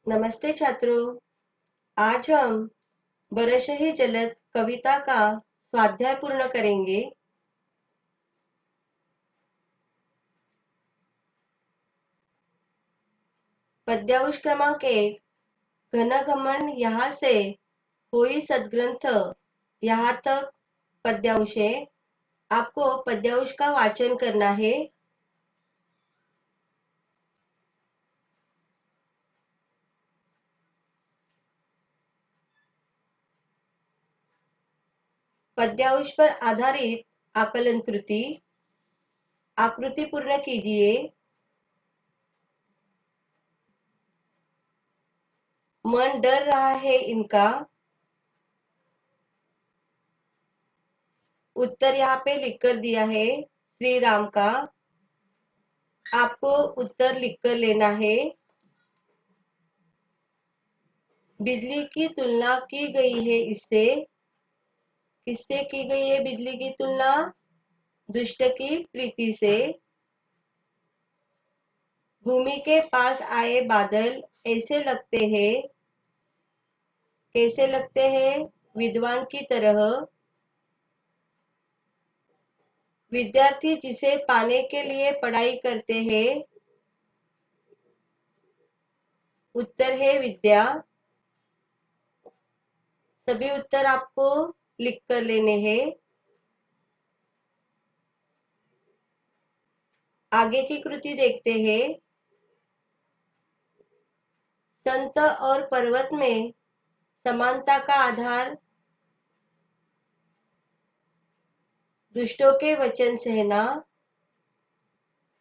नमस्ते छात्रों। आज हम बरस ही जलद कविता का स्वाध्याय पूर्ण करेंगे। पद्यांश क्रमांक 1 घन घमंड यहाँ से कोई सद्ग्रंथ यहाँ तक पद्यांश है। आपको पद्यांश का वाचन करना है। पद्यांश पर आधारित आकलन कृति आकृति पूर्ण कीजिए। मन डर रहा है इनका। उत्तर यहाँ पे लिख कर दिया है श्री राम का। आपको उत्तर लिखकर लेना है। बिजली की तुलना की गई है इससे। किससे की गई है बिजली की तुलना? दुष्ट की प्रीति से। भूमि के पास आए बादल ऐसे लगते हैं। कैसे लगते हैं? विद्वान की तरह। विद्यार्थी जिसे पाने के लिए पढ़ाई करते हैं। उत्तर है विद्या। सभी उत्तर आपको लिख कर लेने हैं। आगे की कृति देखते हैं। संत और पर्वत में समानता का आधार दुष्टों के वचन सहना,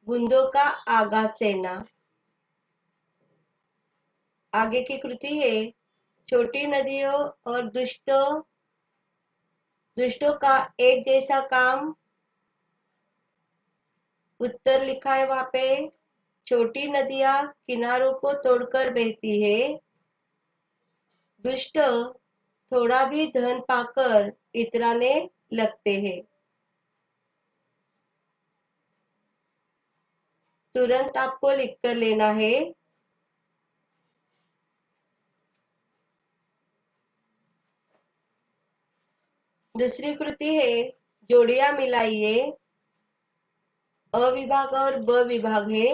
बूंदों का आघात सहना। आगे की कृति है छोटी नदियों और दुष्टों का एक जैसा काम। उत्तर लिखा है वहां पे। छोटी नदियां किनारों को तोड़कर बहती है। दुष्ट थोड़ा भी धन पाकर इतराने लगते हैं। तुरंत आपको लिख कर लेना है। दूसरी कृति है जोड़ियां मिलाइए। अ विभाग और ब विभाग है।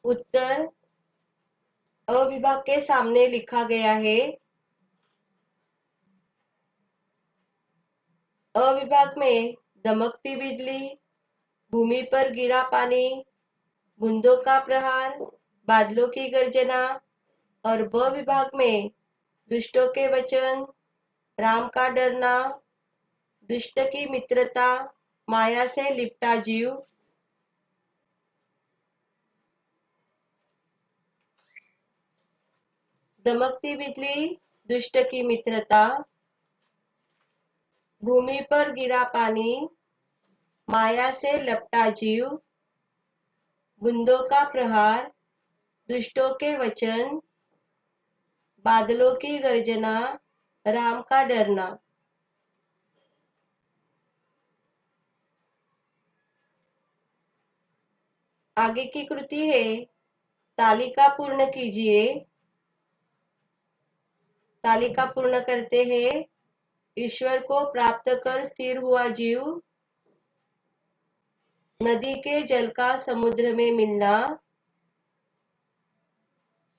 उत्तर अ विभाग के सामने लिखा गया है। अ विभाग में दमकती बिजली, भूमि पर गिरा पानी, बूंदों का प्रहार, बादलों की गर्जना। और ब विभाग में दुष्टों के वचन, राम का डरना, दुष्ट की मित्रता, माया से लिपटा जीव। दमकती बिजली, दुष्ट की मित्रता, भूमि पर गिरा पानी, माया से लपटा जीव, बूंदों का प्रहार, दुष्टों के वचन, बादलों की गर्जना, राम का डरना। आगे की कृति है तालिका पूर्ण कीजिए। तालिका पूर्ण करते हैं। ईश्वर को प्राप्त कर स्थिर हुआ जीव, नदी के जल का समुद्र में मिलना,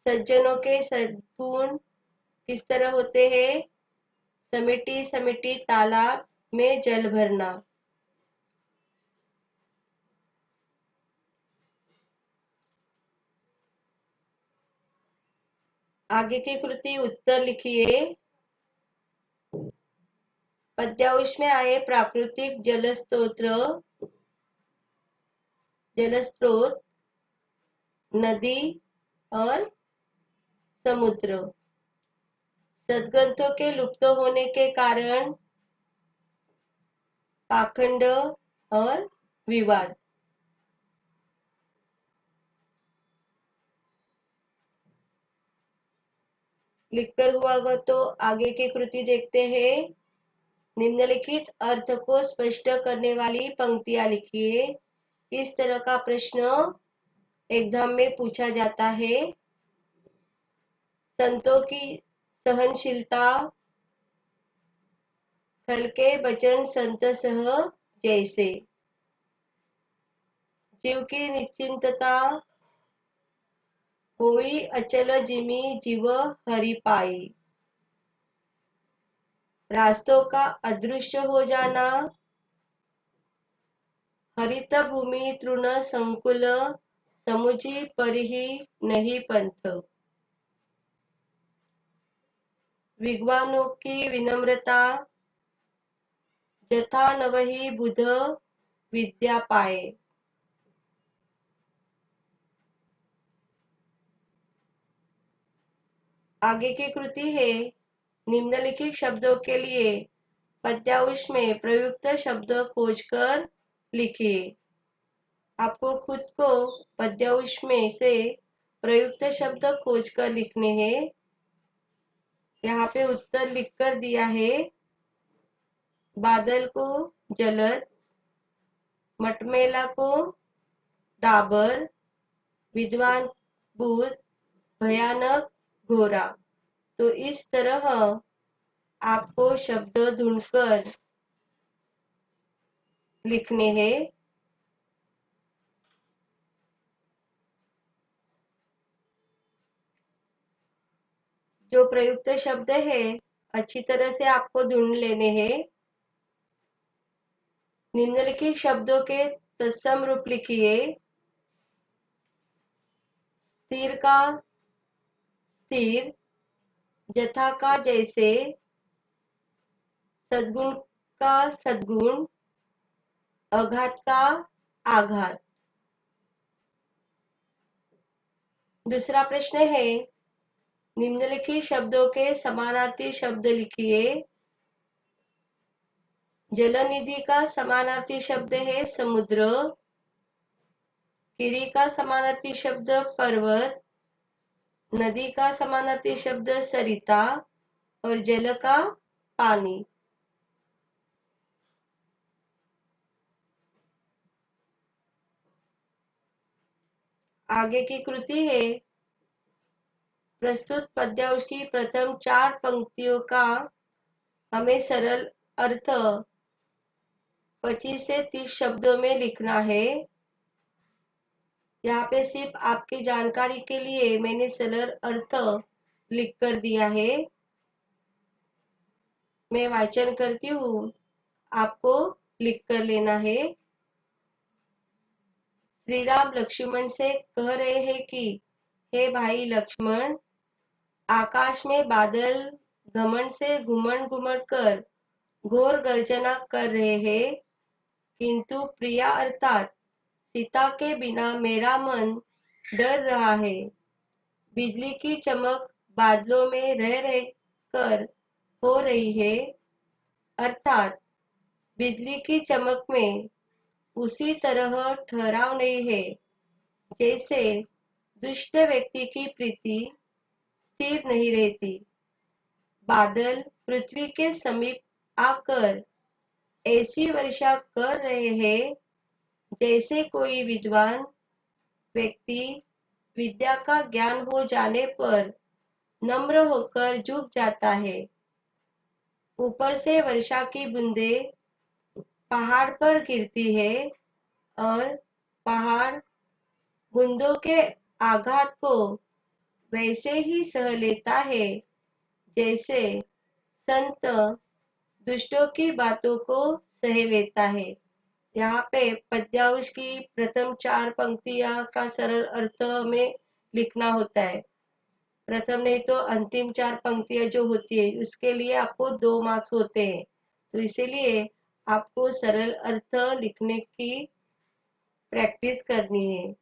सज्जनों के सद्गुण किस तरह होते हैं? समिटी समिटी तालाब में जल भरना। आगे की कृति उत्तर लिखिए। पद्यांश में आए प्राकृतिक जलस्रोत नदी और समुद्र। सद्ग्रंथों के लुप्त होने के कारण पाखंड और विवाद। लिखकर हुआ होगा तो आगे की कृति देखते हैं। निम्नलिखित अर्थ को स्पष्ट करने वाली पंक्तियां लिखिए। इस तरह का प्रश्न एग्जाम में पूछा जाता है। संतों की सहनशीलता, खल के बचन संत सह जैसे। जीव की निश्चिंतता, होई अचल जिमी जीव हरि पाई। रास्तों का अदृश्य हो जाना, हरित भूमि तृण संकुल समुझी परिही नहीं पंथ। विद्वानों की विनम्रता, जथा नवही बुध विद्या पाए। आगे की कृति है। निम्नलिखित शब्दों के लिए पद्यांश में प्रयुक्त शब्द खोजकर लिखिए। आपको खुद को पद्यांश में से प्रयुक्त शब्द खोजकर लिखने हैं। यहाँ पे उत्तर लिखकर दिया है। बादल को जलद, मटमेला को डाबर, विद्वान बुध, भयानक घोरा। तो इस तरह आपको शब्द ढूंढकर लिखने हैं। जो प्रयुक्त शब्द है अच्छी तरह से आपको ढूंढ लेने हैं। निम्नलिखित शब्दों के तत्सम रूप लिखिए। स्थिर का स्थिर, जथा का जैसे, सद्गुण का सद्गुण, आघात का आघात। दूसरा प्रश्न है। निम्नलिखित शब्दों के समानार्थी शब्द लिखिए। जलनिधि का समानार्थी शब्द है समुद्र। गिरी का समानार्थी शब्द पर्वत। नदी का समानार्थी शब्द सरिता और जल का पानी। आगे की कृति है। प्रस्तुत पद्यांश की प्रथम 4 पंक्तियों का हमें सरल अर्थ 25 से 30 शब्दों में लिखना है। यहाँ पे सिर्फ आपकी जानकारी के लिए मैंने सरल अर्थ लिख कर दिया है। मैं वाचन करती हूँ, आपको लिख कर लेना है। श्री राम लक्ष्मण से कह रहे हैं कि हे भाई लक्ष्मण, आकाश में बादल घमंड से घुमंड घुमंड कर घोर गर्जना कर रहे हैं, किंतु प्रिया अर्थात सीता के बिना मेरा मन डर रहा है। बिजली की चमक बादलों में रह रह कर हो रही है, अर्थात बिजली की चमक में उसी तरह ठहराव नहीं है जैसे दुष्ट व्यक्ति की प्रीति स्थिर नहीं रहती। बादल पृथ्वी के समीप आकर ऐसी वर्षा कर रहे हैं जैसे कोई विद्वान व्यक्ति विद्या का ज्ञान हो जाने पर नम्र होकर झुक जाता है। ऊपर से वर्षा की बूंदें पहाड़ पर गिरती है और पहाड़ बूंदों के आघात को वैसे ही सह लेता है जैसे संत दुष्टों की बातों को सह लेता है। यहाँ पे पद्यांश की प्रथम 4 पंक्तियां का सरल अर्थ में लिखना होता है। प्रथम नहीं तो अंतिम 4 पंक्तियां जो होती है उसके लिए आपको 2 मार्क्स होते हैं। तो इसीलिए आपको सरल अर्थ लिखने की प्रैक्टिस करनी है।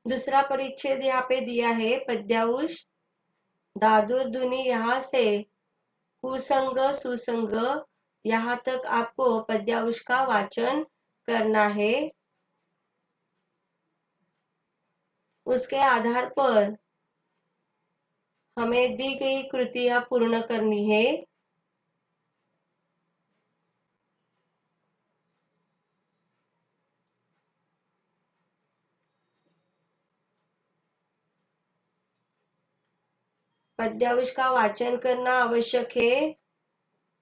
दूसरा परिच्छेद यहाँ पे दिया है पद्यांश। दादुर धुनी यहाँ से कुसंग सुसंग यहाँ तक आपको पद्यांश का वाचन करना है। उसके आधार पर हमें दी गई कृतियां पूर्ण करनी है। पद्यांश का वाचन करना आवश्यक है।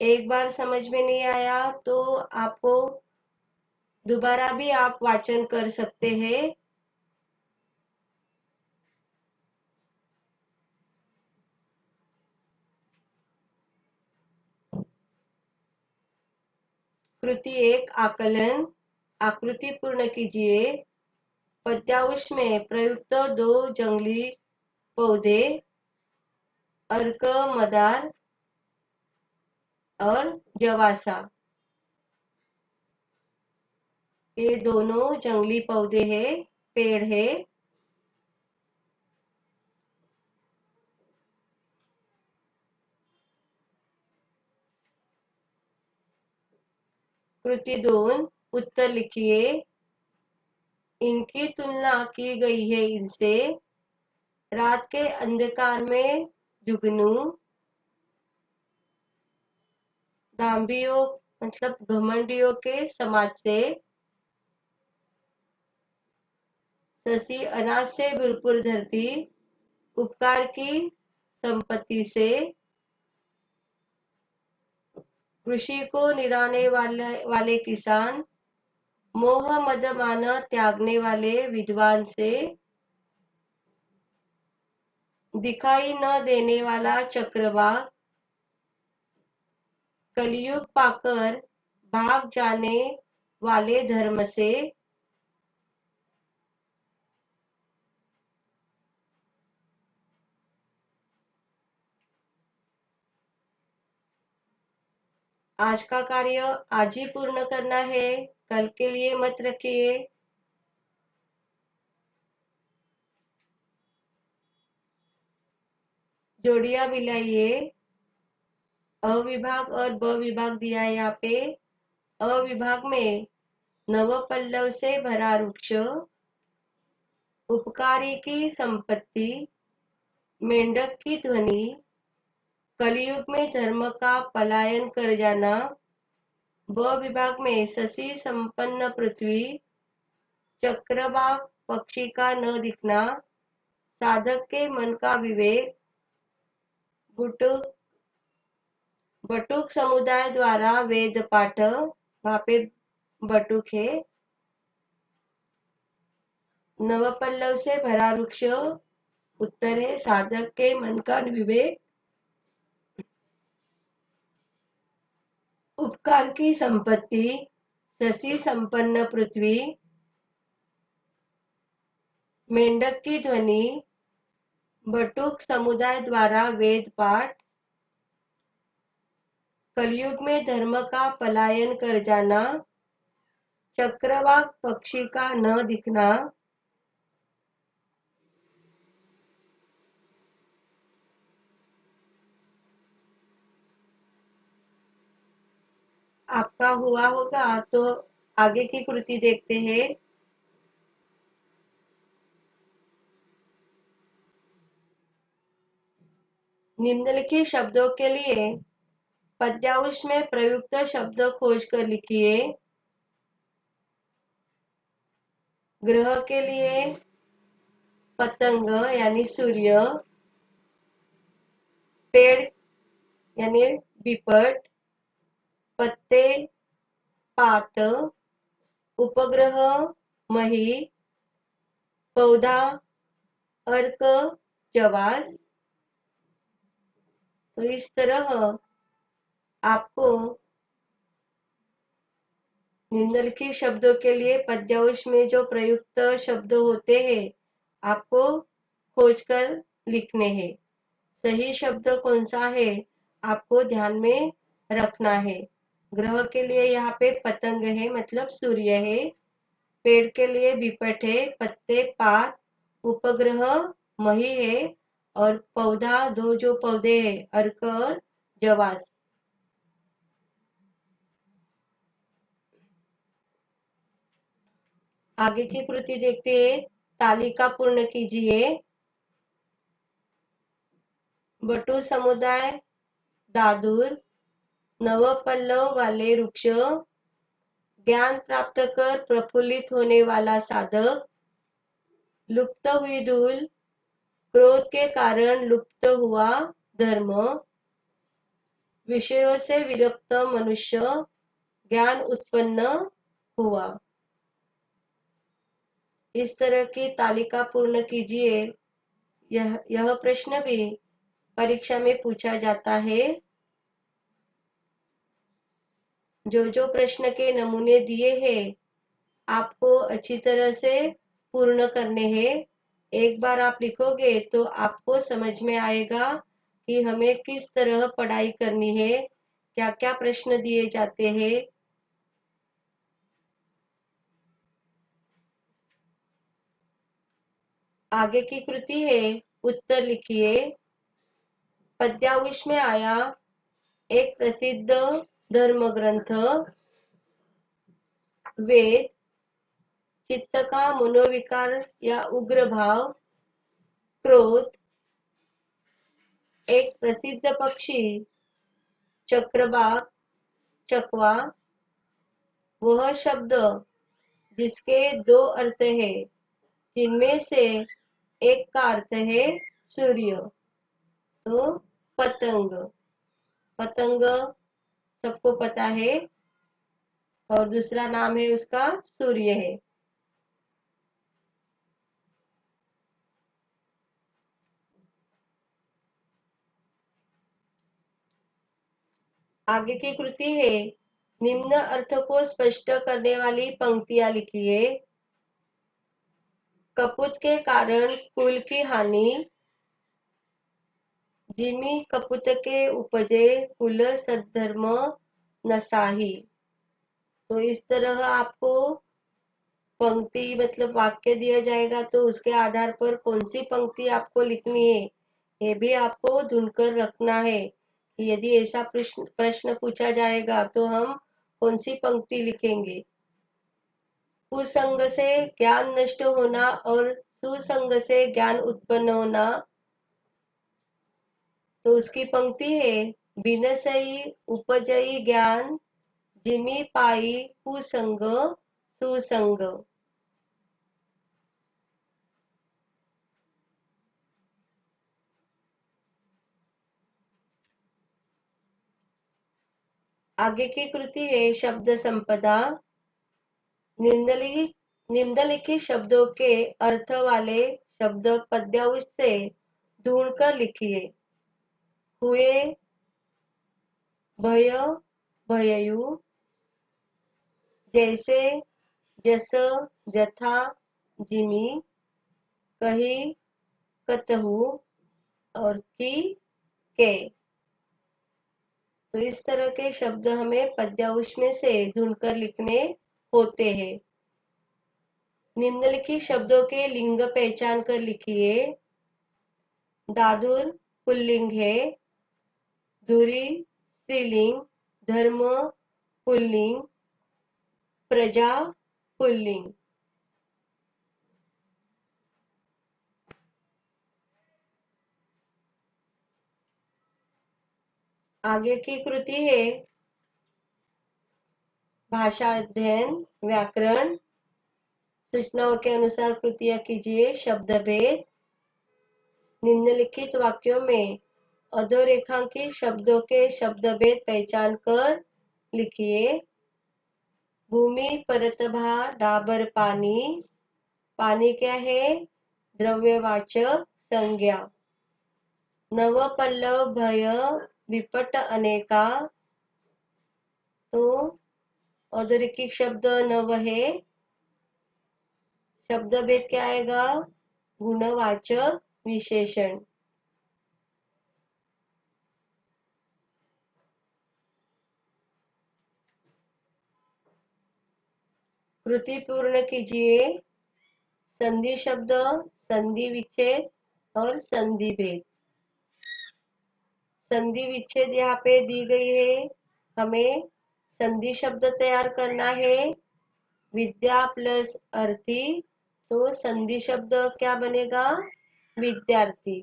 एक बार समझ में नहीं आया तो आपको दोबारा भी आप वाचन कर सकते हैं। कृति 1 आकलन। आकृति पूर्ण कीजिए। पद्यांश में प्रयुक्त 2 जंगली पौधे अर्क, मदार और जवासा, ये दोनों जंगली पौधे हैं, पेड़ है। कृति 2 उत्तर लिखिए। इनकी तुलना की गई है इनसे। रात के अंधकार में जुगनू, दाम्भियों मतलब घमंडियों के समाज से, शशि अनाज से भरपूर धरती, उपकार की संपत्ति से, कृषि को निराने वाले किसान, मोह मद मान त्यागने वाले विद्वान से, दिखाई न देने वाला चक्रवाक, कलयुग पाकर भाग जाने वाले धर्म से, आज का कार्य आज ही पूर्ण करना है, कल के लिए मत रखिए। जोड़ियां मिलाइए। अ विभाग और ब विभाग दिया है यहाँ पे। अ विभाग में नव पल्लव से भरा वृक्ष, उपकारी की संपत्ति, मेंढक की ध्वनि, कलयुग में धर्म का पलायन कर जाना। ब विभाग में शशि संपन्न पृथ्वी, चक्रवाक पक्षी का न दिखना, साधक के मन का विवेक, बटुक समुदाय द्वारा वेद पाठ, वहां पे बटुक है। नवपल्लव से भरा वृक्ष उत्तर है, साधक के मन का विवेक, उपकार की संपत्ति, शशि संपन्न पृथ्वी, मेंढक की ध्वनि, बटुक समुदाय द्वारा वेद पाठ, कलयुग में धर्म का पलायन कर जाना, चक्रवाक पक्षी का न दिखना। आपका हुआ होगा तो आगे की कृति देखते हैं। निम्नलिखित शब्दों के लिए पद्यांश में प्रयुक्त शब्द खोज कर लिखिए। ग्रह के लिए पतंग यानी सूर्य, पेड़ यानी बिपट, पत्ते पात, उपग्रह मही, पौधा अर्क जवास। तो इस तरह आपको निम्नलिखित शब्दों के लिए पद्यांश में जो प्रयुक्त शब्द होते हैं आपको खोजकर लिखने हैं। सही शब्द कौन सा है आपको ध्यान में रखना है। ग्रह के लिए यहाँ पे पतंग है मतलब सूर्य है, पेड़ के लिए बिपट है, पत्ते पात, उपग्रह मही है और पौधा दो जो पौधे हैं अर्क और जवास। आगे की कृति देखते हैं। तालिका पूर्ण कीजिए। बटु समुदाय दादुर, नव पल्लव वाले वृक्ष, ज्ञान प्राप्त कर प्रफुल्लित होने वाला साधक, लुप्त हुई धूल, क्रोध के कारण लुप्त हुआ धर्म, विषयों से विरक्त मनुष्य, ज्ञान उत्पन्न हुआ। इस तरह की तालिका पूर्ण कीजिए। यह प्रश्न भी परीक्षा में पूछा जाता है। जो जो प्रश्न के नमूने दिए हैं आपको अच्छी तरह से पूर्ण करने हैं। एक बार आप लिखोगे तो आपको समझ में आएगा कि हमें किस तरह पढ़ाई करनी है, क्या क्या प्रश्न दिए जाते हैं। आगे की कृति है, उत्तर लिखिए। पद्यावश में आया एक प्रसिद्ध धर्म ग्रंथ वेद, चित्त का मनोविकार या उग्र भाव, क्रोध, एक प्रसिद्ध पक्षी चक्रबाग, चकवा, वह शब्द जिसके दो अर्थ है, जिनमें से एक का अर्थ है सूर्य, तो पतंग। पतंग सबको पता है और दूसरा नाम है उसका सूर्य है। आगे की कृति है, निम्न अर्थ को स्पष्ट करने वाली पंक्तियां लिखिए। कपूत के कारण कुल की हानि, जिमी कपूत के उपजे कुल सद्धर्म नसाही। तो इस तरह आपको पंक्ति मतलब वाक्य दिया जाएगा, तो उसके आधार पर कौन सी पंक्ति आपको लिखनी है ये भी आपको ढूंढकर रखना है कि यदि ऐसा प्रश्न पूछा जाएगा तो हम कौन सी पंक्ति लिखेंगे। कुसंग से ज्ञान नष्ट होना और सुसंग से ज्ञान उत्पन्न होना, तो उसकी पंक्ति है, बिनसई उपजई ज्ञान, जिमी पाई कुसंग सुसंग। आगे की कृति है शब्द संपदा। निम्नलिखित शब्दों के अर्थ वाले शब्द पद्यांश से ढूंढकर लिखिए। हुए, भय, भययु, जैसे, जस, जथा, जिमी, कही, कतहु और की, के। तो इस तरह के शब्द हमें पद्यांश में से ढूंढकर लिखने होते हैं। निम्नलिखित शब्दों के लिंग पहचान कर लिखिए। दादुर पुल्लिंग है, धुरी स्त्रीलिंग, धर्म पुल्लिंग, प्रजा पुल्लिंग। आगे की कृति है भाषा अध्ययन व्याकरण। सूचनाओं के अनुसार कृतियां कीजिए। शब्द भेद, निम्नलिखित वाक्यों में अधोरेखांकित शब्दों के शब्द भेद पहचान कर लिखिए। भूमि परतभा डाबर पानी, पानी क्या है, द्रव्यवाचक संज्ञा। नव पल्लव भय विपट अनेका, तो अधोरेखिक शब्द नव है, शब्द भेद क्या आएगा, गुणवाचक विशेषण। कृति पूर्ण कीजिए। संधि शब्द, संधि विच्छेद और संधि भेद। संधि विच्छेद यहाँ पे दी गई है, हमें संधि शब्द तैयार करना है। विद्या प्लस अर्थी, तो संधि शब्द क्या बनेगा, विद्यार्थी।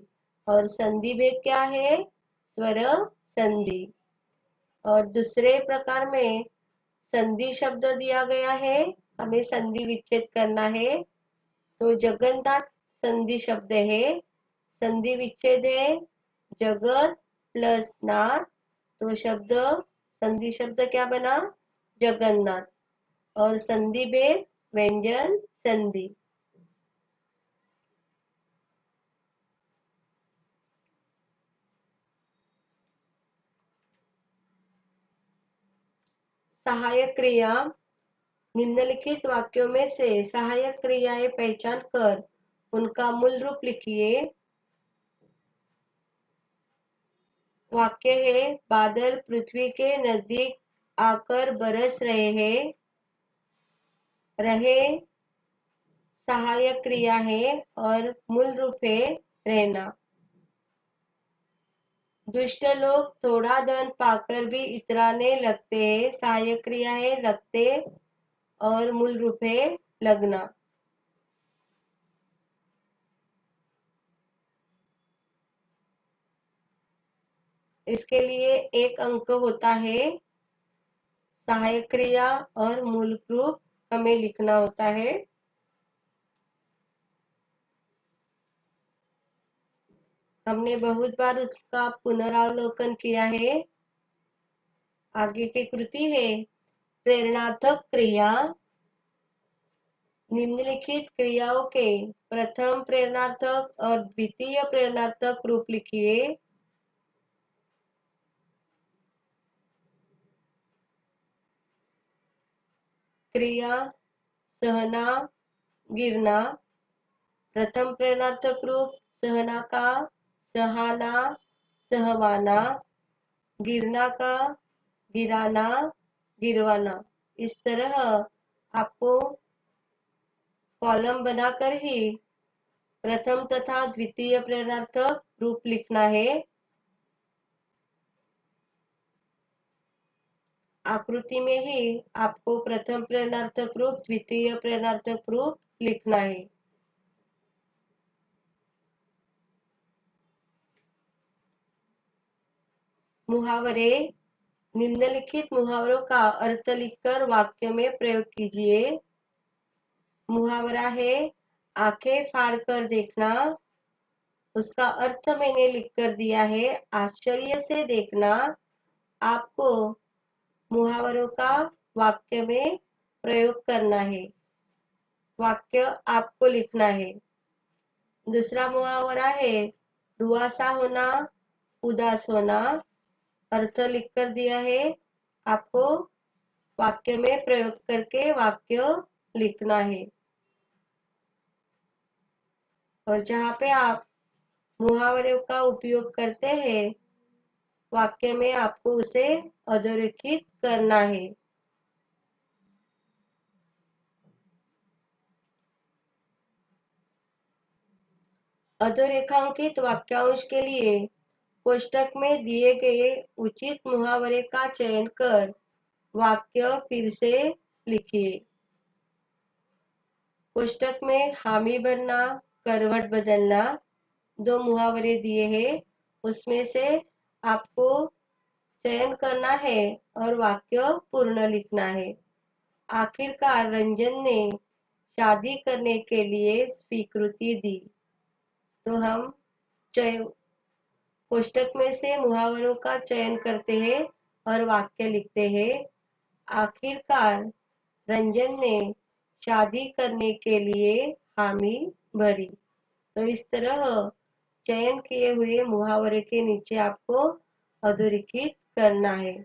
और संधि भेद क्या है, स्वर संधि। और दूसरे प्रकार में संधि शब्द दिया गया है, हमें संधि विच्छेद करना है। तो जगन्नाथ संधि शब्द है, संधि विच्छेद है जगत प्लस नाथ, तो शब्द संधि शब्द क्या बना? जगन्नाथ। और संधि भेद व्यंजन संधि। सहायक क्रिया। निम्नलिखित वाक्यों में से सहायक क्रियाएं पहचान कर उनका मूल रूप लिखिए। वाक्य है बादल पृथ्वी के नजदीक आकर बरस रहे हैं। रहे सहायक क्रिया है और मूल रूप है रहना। दुष्ट लोग थोड़ा धन पाकर भी इतराने लगते हैं। सहायक क्रिया है लगते और मूल रूप है लगना। इसके लिए एक अंक होता है। सहायक क्रिया और मूल रूप हमें लिखना होता है। हमने बहुत बार उसका पुनरावलोकन किया है। आगे की कृति है प्रेरणार्थक क्रिया। निम्नलिखित क्रियाओं के प्रथम प्रेरणार्थक और द्वितीय प्रेरणार्थक रूप लिखिए। क्रिया सहना गिरना। प्रथम प्रेरणार्थक रूप सहना का सहाना सहवाना, गिरना का गिराना गिरवाना। इस तरह आपको कॉलम बनाकर ही प्रथम तथा द्वितीय प्रेरणार्थक रूप लिखना है। आकृति में ही आपको प्रथम प्रेरणार्थक रूप द्वितीय प्रेरणार्थक रूप लिखना है। मुहावरे। निम्नलिखित मुहावरों का अर्थ लिखकर वाक्य में प्रयोग कीजिए। मुहावरा है आंखें फाड़ कर देखना। उसका अर्थ मैंने लिख कर दिया है आश्चर्य से देखना। आपको मुहावरों का वाक्य में प्रयोग करना है। वाक्य आपको लिखना है। दूसरा मुहावरा है रुआसा होना उदास होना। अर्थ लिख कर दिया है। आपको वाक्य में प्रयोग करके वाक्य लिखना है। और जहाँ पे आप मुहावरे का उपयोग करते हैं वाक्य में आपको उसे अधोरेखित करना है। अधोरेखांकित वाक्यांश के लिए कोष्टक में दिए गए उचित मुहावरे का चयन कर वाक्य फिर से लिखिए। कोष्टक में हामी भरना करवट बदलना दो मुहावरे दिए हैं। उसमें से आपको चयन करना है और वाक्य पूर्ण लिखना है। आखिरकार रंजन ने शादी करने के लिए स्वीकृति दी। तो हम कोष्टक में से मुहावरों का चयन करते हैं और वाक्य लिखते हैं। आखिरकार रंजन ने शादी करने के लिए हामी भरी। तो इस तरह चयन किए हुए मुहावरे के नीचे आपको अधोरेखित करना है।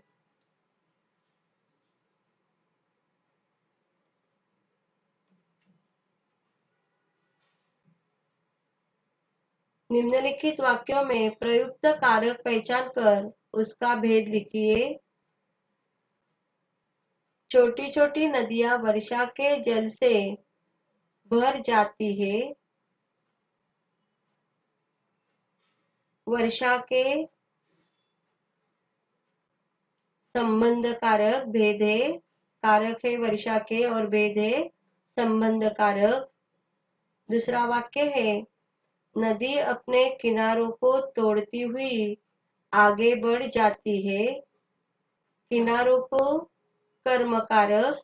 निम्नलिखित वाक्यों में प्रयुक्त कारक पहचान कर उसका भेद लिखिए। छोटी छोटी नदियां वर्षा के जल से भर जाती है। वर्षा के संबंध कारक भेद है। कारक है वर्षा के और भेद है संबंध कारक। दूसरा वाक्य है नदी अपने किनारों को तोड़ती हुई आगे बढ़ जाती है। किनारों को कर्म कारक।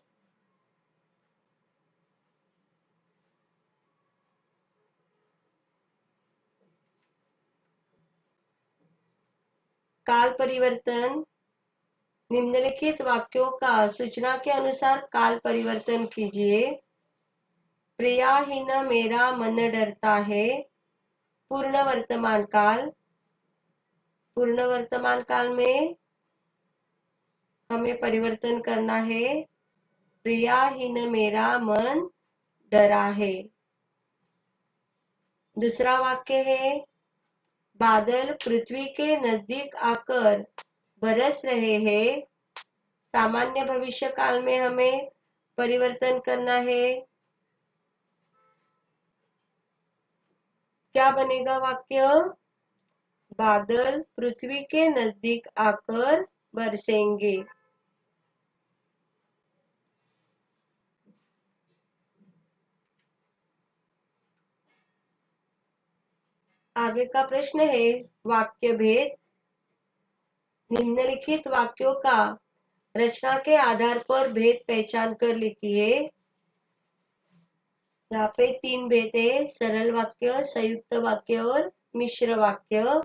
काल परिवर्तन। निम्नलिखित वाक्यों का सूचना के अनुसार काल परिवर्तन कीजिए। प्रिया ही न मेरा मन डरता है। पूर्ण वर्तमान काल। पूर्ण वर्तमान काल में हमें परिवर्तन करना है। प्रिया ही न मेरा मन डरा है। दूसरा वाक्य है, बादल पृथ्वी के नजदीक आकर बरस रहे हैं। सामान्य भविष्य काल में हमें परिवर्तन करना है। क्या बनेगा वाक्य? बादल पृथ्वी के नजदीक आकर बरसेंगे। आगे का प्रश्न है वाक्य भेद। निम्नलिखित वाक्यों का रचना के आधार पर भेद पहचान कर लिखिए। यहाँ पे 3 भेद है, सरल वाक्य, संयुक्त वाक्य और मिश्र वाक्य।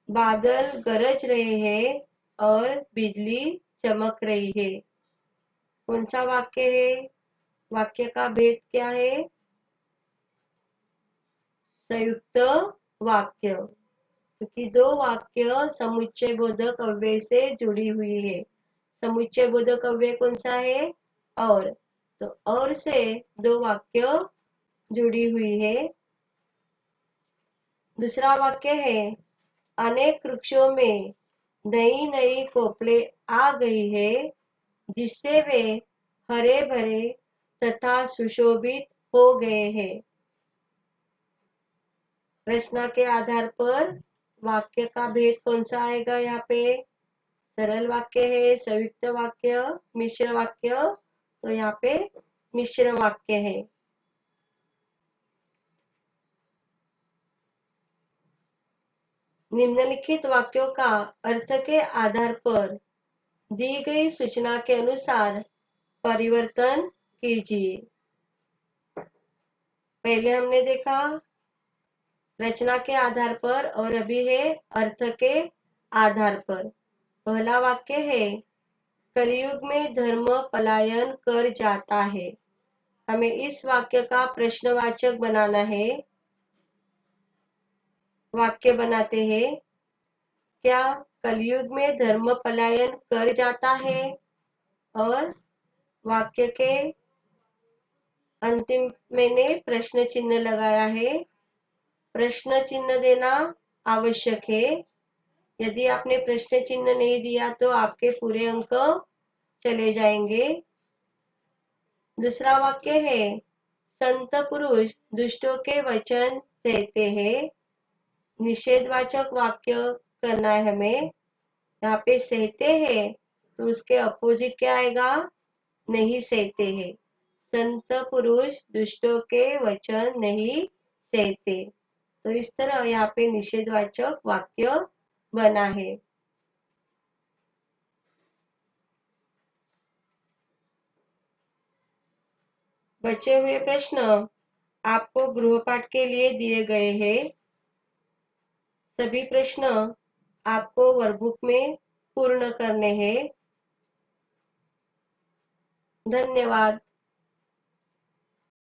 बादल गरज रहे हैं और बिजली चमक रही है। कौन सा वाक्य है? वाक्य का भेद क्या है? संयुक्त वाक्य, क्योंकि 2 वाक्य समुच्चय बोधक अव्यय से जुड़ी हुई है। समुच्चय बोधक अव्यय कौन सा है? और, तो और से 2 वाक्य जुड़ी हुई है। दूसरा वाक्य है, अनेक वृक्षों में नई नई कोपले आ गई है, जिससे वे हरे भरे तथा सुशोभित हो गए हैं। रचना के आधार पर वाक्य का भेद कौन सा आएगा? यहाँ पे सरल वाक्य है, संयुक्त वाक्य, मिश्र वाक्य। तो यहाँ पे मिश्र वाक्य है। निम्नलिखित वाक्यों का अर्थ के आधार पर दी गई सूचना के अनुसार परिवर्तन कीजिए। पहले हमने देखा रचना के आधार पर और अभी है अर्थ के आधार पर। पहला वाक्य है, कलयुग में धर्म पलायन कर जाता है। हमें इस वाक्य का प्रश्नवाचक बनाना है। वाक्य बनाते हैं, क्या कलयुग में धर्म पलायन कर जाता है? और वाक्य के अंतिम मैंने प्रश्न चिन्ह लगाया है। प्रश्न चिन्ह देना आवश्यक है। यदि आपने प्रश्न चिन्ह नहीं दिया तो आपके पूरे अंक चले जाएंगे। दूसरा वाक्य है, संत पुरुष दुष्टों के वचन सहते हैं। निषेधवाचक वाक्य करना है हमें। यहाँ पे सहते हैं तो उसके अपोजिट क्या आएगा? नहीं सहते हैं। संत पुरुष दुष्टों के वचन नहीं सहते। तो इस तरह यहाँ पे निषेधवाचक वाक्य बना है। बचे हुए प्रश्न आपको गृहपाठ के लिए दिए गए हैं। सभी प्रश्न आपको वर्कबुक में पूर्ण करने हैं। धन्यवाद।